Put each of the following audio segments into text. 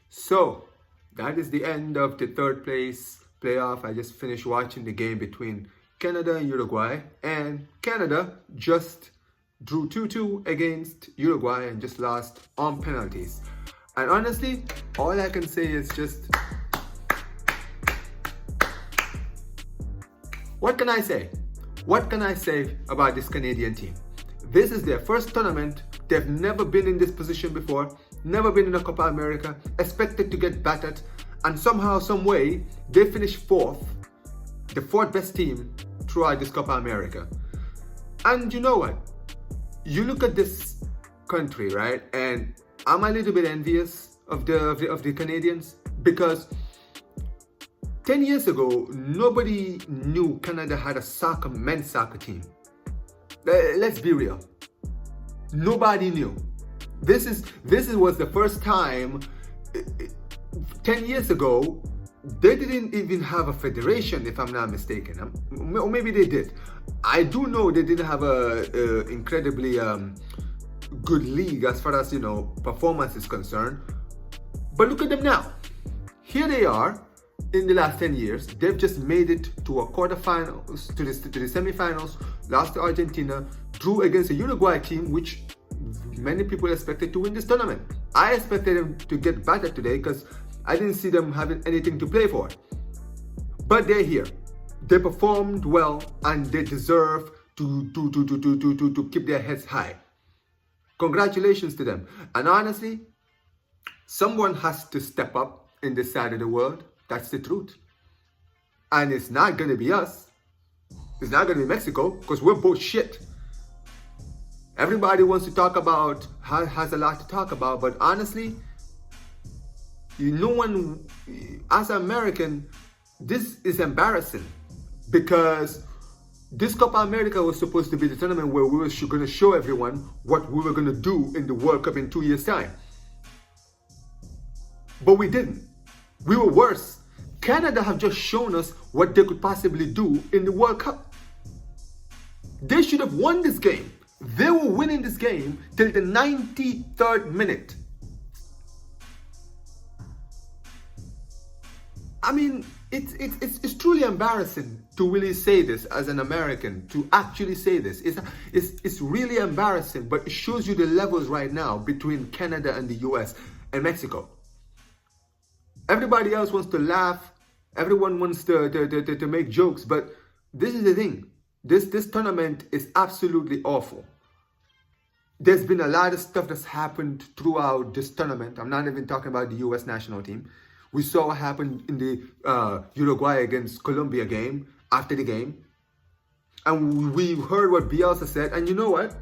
So that is the end of the third place playoff. I just finished watching the game between Canada and Uruguay, and Canada just drew 2-2 against Uruguay and just lost on penalties. And honestly, all I can say is just, what can I say? What can I say about this Canadian team? This is their first tournament. They've never been in this position before, never been in a Copa America, expected to get battered, and somehow, some way, they finished fourth, the fourth best team throughout this Copa America. And you know what? You look at this country, right? And I'm a little bit envious of the Canadians, because 10 years ago, nobody knew Canada had a men's soccer team. Let's be real. Nobody knew. This was the first time. 10 years ago, they didn't even have a federation, if I'm not mistaken. Or maybe they did. I do know they didn't have a incredibly good league as far as, performance is concerned. But look at them now. Here they are. In the last 10 years, they've just made it to a quarterfinals, to the semifinals, lost to Argentina, drew against a Uruguay team, which many people expected to win this tournament. I expected them to get better today because I didn't see them having anything to play for. But they're here. They performed well, and they deserve to keep their heads high. Congratulations to them. And honestly, someone has to step up in this side of the world. That's the truth. And it's not going to be us. It's not going to be Mexico, because we're both shit. Everybody wants to talk about, has a lot to talk about, but honestly, no one, as an American, this is embarrassing, because this Copa America was supposed to be the tournament where we were going to show everyone what we were going to do in the World Cup in 2 years' time. But we didn't. We were worse. Canada have just shown us what they could possibly do in the World Cup. They should have won this game. They were winning this game till the 93rd minute. I mean, it's truly embarrassing to really say this as an American, to actually say this. It's really embarrassing, but it shows you the levels right now between Canada and the US and Mexico. Everybody else wants to laugh. Everyone wants to make jokes, but this is the thing. This tournament is absolutely awful. There's been a lot of stuff that's happened throughout this tournament. I'm not even talking about the US national team. We saw what happened in the Uruguay against Colombia game, after the game. And we heard what Bielsa said, and you know what?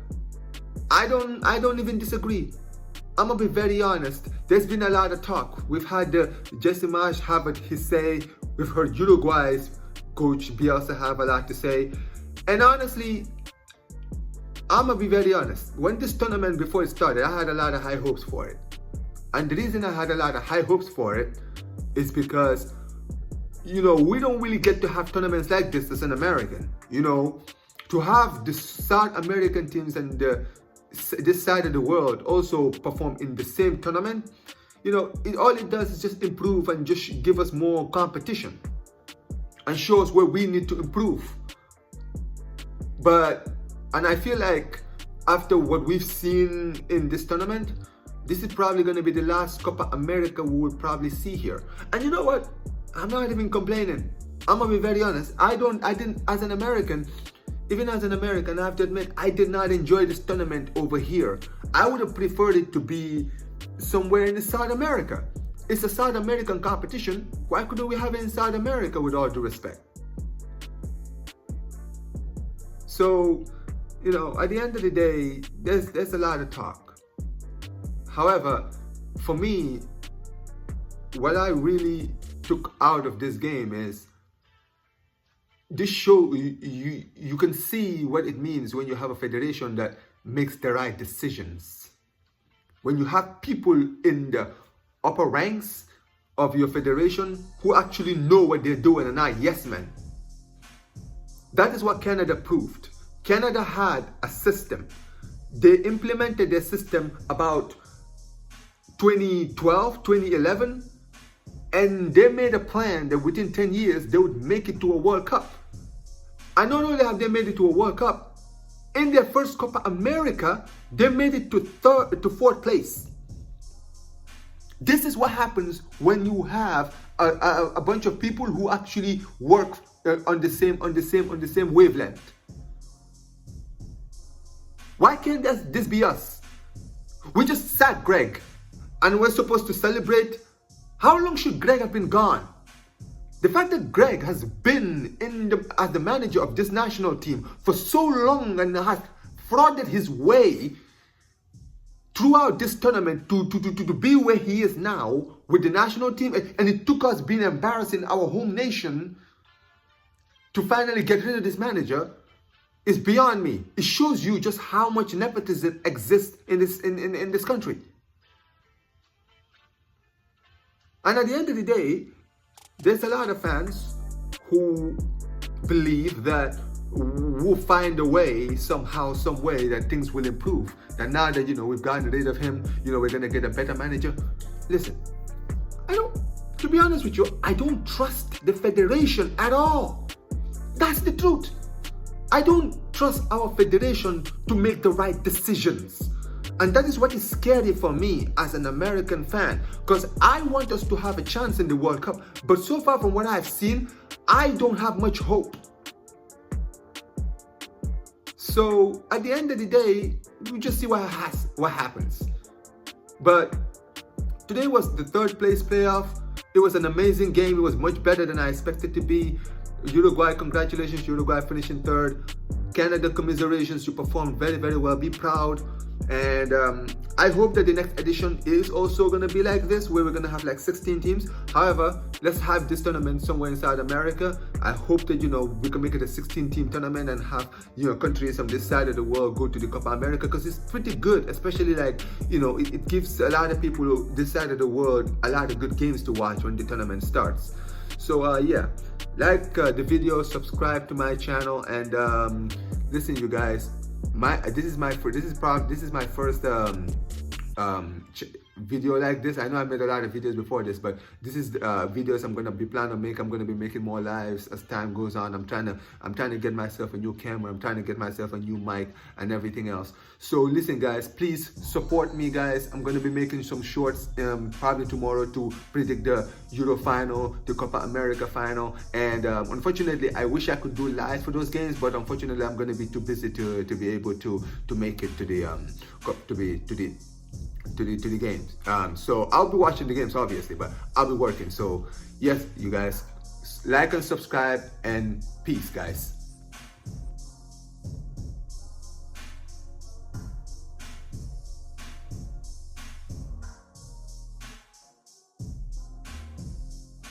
I don't even disagree. I'm gonna be very honest. There's been a lot of talk. We've had Jesse Marsh have his say. We've heard Uruguay's coach Bielsa have a lot to say. And honestly, I'm gonna be very honest. When this tournament, before it started, I had a lot of high hopes for it. And the reason I had a lot of high hopes for it is because, we don't really get to have tournaments like this as an American. To have the South American teams and this side of the world also perform in the same tournament, all it does is just improve and just give us more competition and show us where we need to improve. And I feel like after what we've seen in this tournament, this is probably going to be the last Copa America we will probably see here. And you know what? I'm not even complaining. I'm gonna be very honest. I didn't, as an American, even as an American, I have to admit, I did not enjoy this tournament over here. I would have preferred it to be somewhere in South America. It's a South American competition. Why couldn't we have it in South America, with all due respect? So, at the end of the day, there's a lot of talk. However, for me, what I really took out of this game is this show, you can see what it means when you have a federation that makes the right decisions. When you have people in the upper ranks of your federation who actually know what they're doing and not yes men. That is what Canada proved. Canada had a system. They implemented their system about 2012, 2011, and they made a plan that within 10 years they would make it to a World Cup. And not only have they made it to a World Cup, in their first Copa America, they made it to fourth place. This is what happens when you have a bunch of people who actually work on the same wavelength. Why can't this be us? We just sacked Greg, and we're supposed to celebrate. How long should Greg have been gone? The fact that Greg has been as the manager of this national team for so long and has frauded his way throughout this tournament to be where he is now with the national team, and it took us being embarrassed in our home nation to finally get rid of this manager, is beyond me. It shows you just how much nepotism exists in this country. And at the end of the day, there's a lot of fans who believe that we'll find a way, somehow, some way, that things will improve. That now that, we've gotten rid of him, we're going to get a better manager. Listen, to be honest with you, I don't trust the federation at all. That's the truth. I don't trust our federation to make the right decisions. And that is what is scary for me as an American fan, because I want us to have a chance in the World Cup. But so far from what I've seen, I don't have much hope. So at the end of the day, we just see what happens. But today was the third place playoff. It was an amazing game. It was much better than I expected to be. Uruguay, congratulations, Uruguay finishing third. Canada, commiserations, you performed very, very well. Be proud. And I hope that the next edition is also going to be like this, where we're going to have like 16 teams. However, let's have this tournament somewhere in South America. I hope that, we can make it a 16-team tournament and have, countries from this side of the world go to the Copa America, because it's pretty good, especially like, it gives a lot of people this side of the world a lot of good games to watch when the tournament starts. So yeah, like the video, subscribe to my channel, and listen, you guys. This is my first video like this. I know I made a lot of videos before this, but this is videos I'm gonna be planning to make. I'm gonna be making more lives as time goes on. I'm trying to get myself a new camera. I'm trying to get myself a new mic and everything else. So listen, guys, please support me, guys. I'm gonna be making some shorts probably tomorrow to predict the Euro final, the Copa America final, and unfortunately, I wish I could do live for those games, but unfortunately, I'm gonna be too busy to be able to make it to the to the games. So I'll be watching the games, obviously, but I'll be working. So yes, you guys, like and subscribe, and peace, guys.